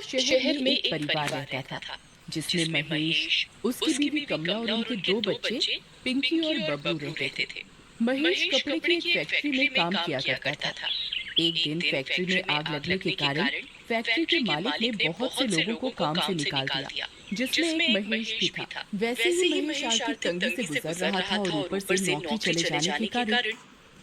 शहर में एक परिवार रहता था जिसमें जिसमें महेश, महेश, उसकी उसकी बीवी बीवी कमला और कमला और उनके उनके 2 दो बच्चे बच्चे पिंकी और पिंकी और बबलू बबलू रहते थे। रहते थे। महेश महेश कपड़े की कपड़े एक की एक फैक्ट्री में फैक्ट्री में काम काम किया किया करता करता था। था। एक एक दिन दिन फैक्ट्री में फैक्ट्री में आग आग लगने के लगने के कारण कारण फैक्ट्री के फैक्ट्री के मालिक ने मालिक ने बहुत से बहुत से लोगों को लोगों को काम से काम से निकाल निकाल दिया, दिया, जिसमें एक जिसमें एक महेश भी महेश भी था। था। वैसे ही वैसे ही महेश महेश आर्थिक आर्थिक तंगी से तंगी से गुजर गुजर रहा था रहा और था और ऊपर ऊपर से से नौकरी नौकरी चले चले जाने के जाने के कारण कारण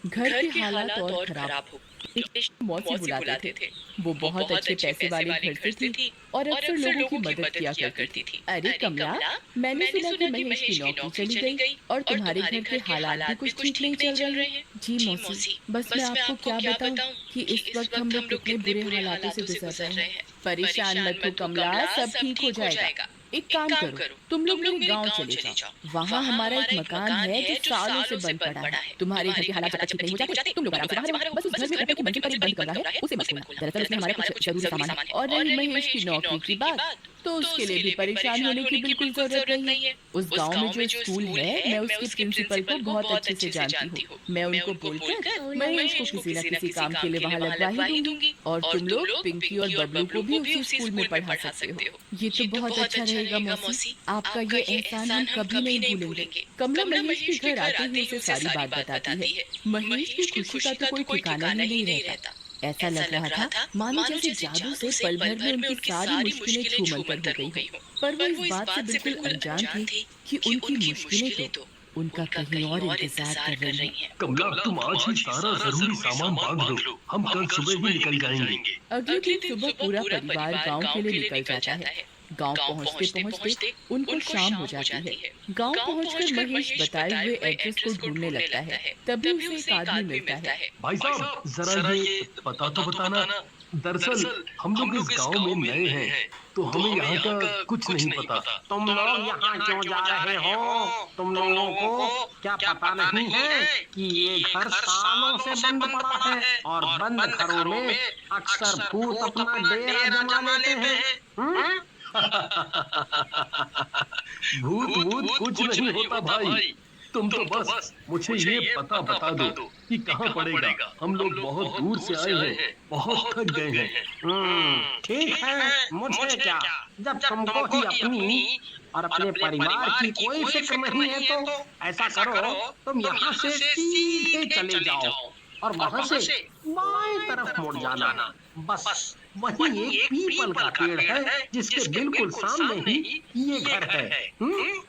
घर घर के के हालात हालात और और खराब। खराब हो एक मौसी मौसी बुलाते थे। बुलाते थे। वो वो बहुत बहुत अच्छे अच्छे पैसे पैसे वाले वाले घर घर से से थी थी और और अक्सर अक्सर लोगों की लोगों की मदद मदद किया किया करती थी। करती थी। अरे अरे कमला, कमला, मैंने मैंने सुना कि सुना कि महेश की महेश की नौकरी नौकरी चली चली गई गई और और तुम्हारे तुम्हारे घर के घर के हालात भी हालात भी कुछ कुछ ठीक नहीं ठीक नहीं चल चल रहे हैं। रहे हैं। जी जी मौसी, मौसी, बस मैं बस मैं आपको आपको क्या क्या बताऊं बताऊं कि कि इस इस वक्त हम वक्त लोग हम लोग कितने कितने बुरे बुरे हालातों से हालातों से गुजर रहे गुजर हैं। रहे हैं। परेशान परेशान मत हो मत हो कमला, कमला, सब सब ठीक हो ठीक हो जाएगा। जाएगा। एक एक काम काम करो, करो, तुम लोग तुम मेरे लोग मेरे गांव गांव चले चले जाओ। जाओ। वहां वहां हमारा एक हमारा एक मकान मकान है जो है जो सालों से सालों से बंद बंद पड़ा है। पड़ा है। तुम्हारे घर तुम्हारे के घर के हालात जब तक हालात ठीक जब नहीं तक हो ठीक नहीं जाते, हो जाते, तुम लोग तुम आराम लोग से आराम बाहर से रहो। बाहर रहो। बस उस बस घर उस में घर में ऊपर की ऊपर की मंजिल पर एक मंजिल पर बंद एक कमरा बंद है, कमरा है, उसे मत उसे खोलना। मत खोलना। दरअसल उसमें दरअसल हमारे उसमें हमारा कुछ कुछ जरूरी जरूरी सामान है सामान है और रही और रही महेश की महेश की नौकरी की नौकरी की बात, बात, तो तो उसके लिए उसके भी लिए भी परेशान परेशान होने की होने की बिल्कुल बिल्कुल जरूरत जरूरत नहीं है। नहीं है। उस उस गांव में गांव जो में जो स्कूल स्कूल है, है, मैं मैं उसके उसके प्रिंसिपल को प्रिंसिपल को बहुत बहुत अच्छे से अच्छे से जानती हूँ। जानती हूँ। मैं मैं उनको उनको बोलकर बोलकर महेश को महेश को किसी न किसी न किसी किसी काम के काम लिए के लिए वहां वहां लगवा ही लगवा ही दूंगी दूंगी और और तुम तुम लोग लोग पिंकी और पिंकी और बबलू को बबलू भी को भी उसी उसी स्कूल में स्कूल में पढ़ा पढ़ा सकते हो। सकते हो। ये तो ये तो बहुत बहुत अच्छा अच्छा रहेगा रहेगा मौसी। मौसी। आपका आपका ये ये एहसान हम एहसान हम कभी नहीं कभी नहीं भूलेंगे। भूलेंगे। कमला कमला महेश के महेश के घर घर आते ही आते ही उसे उसे सारी सारी बात बात बताती है। बताती है। महेश की महेश की खुशी का खुशी तो का कोई तो कोई ठिकाना ही ठिकाना ही नहीं नहीं रहता। रहता। ऐसा ऐसा लग रहा लग रहा था था मानो मानो जैसे जैसे जादू जादू से से पल पल भर में भर में उनकी उनकी सारी सारी मुश्किलें मुश्किलें छूमंतर हो छूमंतर गई हो हो। गई हो। पर वो पर इस वो इस बात से बात से बिल्कुल बिल्कुल अनजान अनजान थे थे कि कि उनकी उनकी मुश्किलें मुश्किलें तो तो उनका उनका कहीं कहीं और और इंतजार इंतजार कर कर रही हैं। रही हैं। कमला, तुम आज ही सारा जरूरी सामान बांध लो। हम कल सुबह ही निकल जाएंगे। अगले अगले दिन दिन सुबह सुबह पूरा पूरा परिवार परिवार गांव के गांव लिए के लिए निकल निकल जाता है। जाता है। गांव गांव पहुंचते पहुंचते पहुंचते पहुंचते उनको उनको शाम हो शाम हो जाती है। जाती है। गांव गांव पहुंचकर पहुंचकर महेश महेश बताए बताए हुए हुए एड्रेस को एड्रेस को ढूंढने ढूंढने लगता है। लगता है। तभी तभी उसे एक उसे एक आदमी आदमी मिलता है। मिलता है। भाई साहब, जरा ये पता तो बताना। दरअसल हम लोग इस गांव में नए हैं, तो हमें यहाँ का कुछ नहीं पता। तुम लोग यहाँ क्यों जा रहे हो? तुम लोगों को क्या पता नहीं है कि ये घर सालों से बंद पड़ा है और बंद घरों में अक्सर भूत अपना डेरा जमा लेते हैं। हम्म? भूत वूत कुछ नहीं होता भाई। तुम तो बस मुझे ये पता बता दो कि कहाँ पड़ेगा। हम लोग बहुत दूर से आए हैं, बहुत थक गए हैं। ठीक है, मुझे क्या, जब तुमको ही अपनी और अपने परिवार की कोई फिक्र नहीं है तो ऐसा करो, तुम यहाँ से सीधे चले जाओ और वहां से बाएं तरफ मुड़ जाना। बस वहीं एक पीपल का पेड़ है जिसके बिल्कुल सामने ही ये घर है।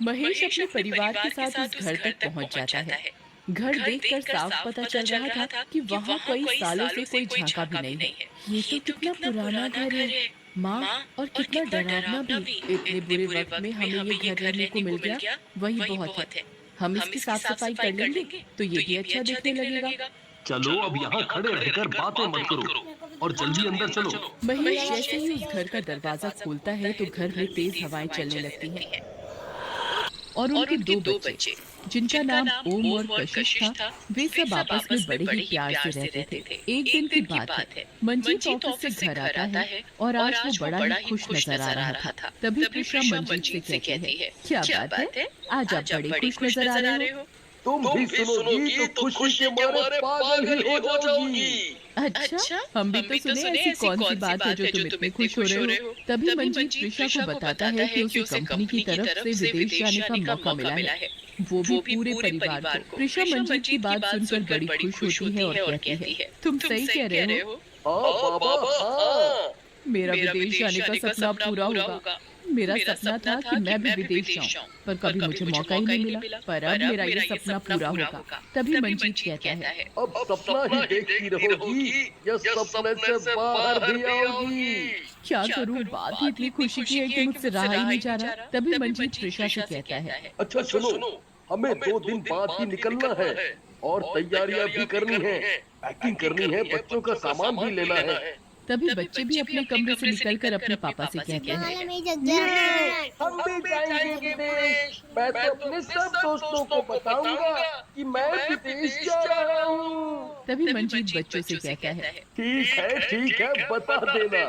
महेश अपने परिवार के साथ उस घर तक पहुंच जाता है। घर देखकर साफ पता चल रहा था कि वहां कई सालों से कोई झांका भी नहीं है। ये तो कितना पुराना घर है माँ, और कितना डरावना भी। इतने बुरे वक्त में हमें ये घर रहने को मिल गया, वही बहुत है। हम इसकी साफ सफाई कर लेंगे तो ये भी अच्छा दिखने लगेगा। चलो अब यहाँ खड़े रहकर बातें मत करो और जल्दी अंदर चलो। महेश जैसे ही उस घर का दरवाजा खोलता है तो घर में तेज हवाएं चलने लगती हैं और उनके दो बच्चे, जिनका नाम ओम और कशिश था, वे सब आपस में बड़े ही प्यार से रहते थे। एक दिन की बात है, मंजीत ऑफिस से घर आता है और आज वो बड़ा ही खुश नजर आ रहा था। तभी प्रिशा मंजीत से कहती है, क्या बात है, आज आप बड़े खुश नजर आ रहे हो। तुम भी सुनोगी तो खुशी के मारे पागल ही हो जाओगी। अच्छा, हम भी तो सुने ऐसी कौन सी बात है जो तुम इतने खुश हो रहे हो। तभी मंजीत प्रिशा को बताता है कि उसे कंपनी की तरफ से विदेश जाने का मौका मिला है, वो भी पूरे परिवार को। प्रिशा मंजीत की बात सुनकर बड़ी खुश होती है और कहती है, तुम सही कह रहे हो, हाँ बाबा, हाँ। मेरा विदेश जाने का सपना पूरा होगा। मेरा सपना था कि मैं भी विदेश जाऊं, पर कभी मुझे मौका ही नहीं मिला। पर अब मेरा ये सपना पूरा होगा। तभी मंजीत कहता है, अब सपना ही देखती रहोगी या सपने से बाहर भी आओगी। क्या करूं, बात ही इतनी खुशी की है कि मुझसे रहा ही नहीं जा रहा। तभी मंजीत प्रिशा से कहता है, अच्छा सुनो, हमें 2 दिन बाद ही निकलना है और तैयारियां भी करनी है, पैकिंग करनी है, बच्चों का सामान भी लेना है। तभी बच्चे भी अपने कमरे से निकलकर अपने पापा से कहते हैं, हम भी जाएंगे विदेश। मैं तो अपने सब दोस्तों को बताऊंगा कि मैं विदेश जा रहा हूँ। तभी मंजीत बच्चों से कहता है, ठीक है बता देना।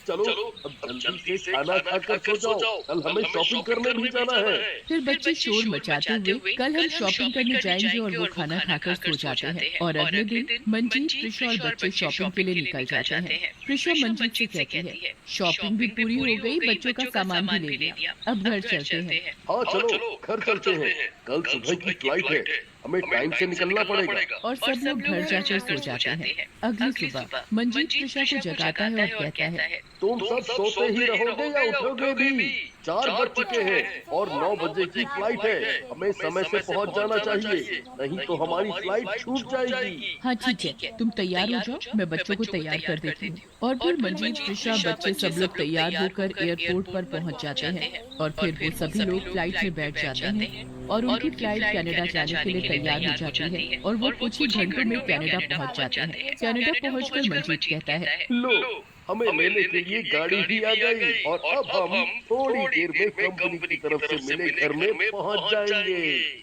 चलो अब जल्दी से खाना खाकर सो जाओ, कल हमें शॉपिंग करने भी जाना है। फिर बच्चे शोर मचाते हुए कल हम शॉपिंग करने जाएंगे और वो खाना खाकर सो जाते हैं। और अगले दिन मंजीत, प्रिशा और बच्चे शॉपिंग के लिए निकल जाते हैं। प्रिशा मंजीत से कहती है, शॉपिंग भी पूरी हो गई, बच्चों का सामान भी ले लिया, अब घर चलते हैं। हाँ चलो घर चलते हैं, कल सुबह की फ्लाइट है, हमें टाइम से निकलना पड़ेगा। और सब लोग घर जाकर सो जाते हैं। अगली सुबह मंजीत प्रिशा को जगाता है और कहता है, तुम सब सोते ही रहोगे या उठोगे भी? 4 बज चुके हैं और 9 बजे की फ्लाइट है, हमें समय से पहुंच जाना चाहिए, नहीं तो हमारी फ्लाइट छूट जाएगी। हाँ ठीक है, तुम तैयार हो जाओ, मैं बच्चों को तैयार कर देती हूँ। और फिर मंजीत, प्रिशा, बच्चे सब लोग तैयार होकर एयरपोर्ट पर पहुँच जाते हैं। और फिर वो सभी लोग फ्लाइट में बैठ जाते हैं और उनकी फ्लाइट कनाडा जाने के लिए तैयार हो जाती है। और वो कुछ ही घंटों में कनाडा पहुँच जाते हैं। कनाडा पहुँचकर मंजीत कहता है, लो हमें लेने के लिए गाड़ी भी आ गई और अब हम थोड़ी देर में कंपनी की तरफ से मिले घर में पहुंच जाएंगे।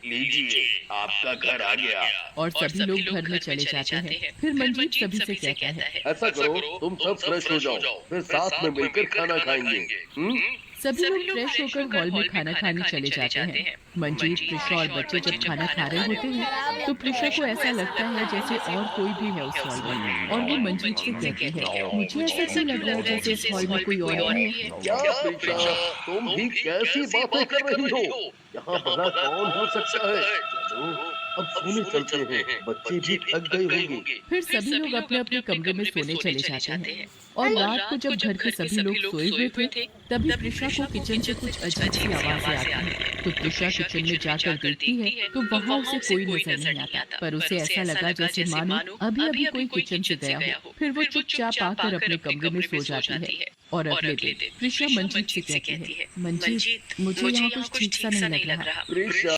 लीजिए आपका घर आ गया। और सभी लोग घर में चले जाते हैं। फिर मंजीत सभी से कहता है, ऐसा करो तुम सब फ्रेश हो जाओ, फिर साथ में मिलकर खाना खाएंगे। सभी लोग फ्रेश होकर हॉल में खाना खाने चले जाते हैं। मंजीत, प्रिशा और बच्चे जब खाना खा रहे होते हैं तो प्रिशा को ऐसा लगता है जैसे और कोई भी है उस हॉल में। और वो मंजीत से कहती है, मुझे ऐसा क्यों लग रहा है जैसे इस हॉल में कोई और है। क्या प्रिशा, तुम भी कैसी बातें कर रही हो? यहाँ भला कौन हो सकता है? चलो अब सोने चलते हैं, बच्चे भी थक गए होंगे। फिर सभी लोग अपने अपने कमरे में सोने चले जाते हैं। और रात को जब घर के सभी लोग सोए हुए थे तभी प्रिशा को किचन से कुछ अजीब सी आवाजें आती हैं। तो प्रिशा किचन में जाकर देखती है तो वहाँ उसे कोई नजर नहीं आता, पर उसे ऐसा लगा जैसे मानो अभी अभी कोई किचन से गया हो। फिर वो चुपचाप आकर अपने कमरे में सो जाती है। और अगले दिन प्रिशा मंजीत से कहती है, मंजीत मुझे यहाँ कुछ ठीक सा नहीं लग रहा। प्रिशा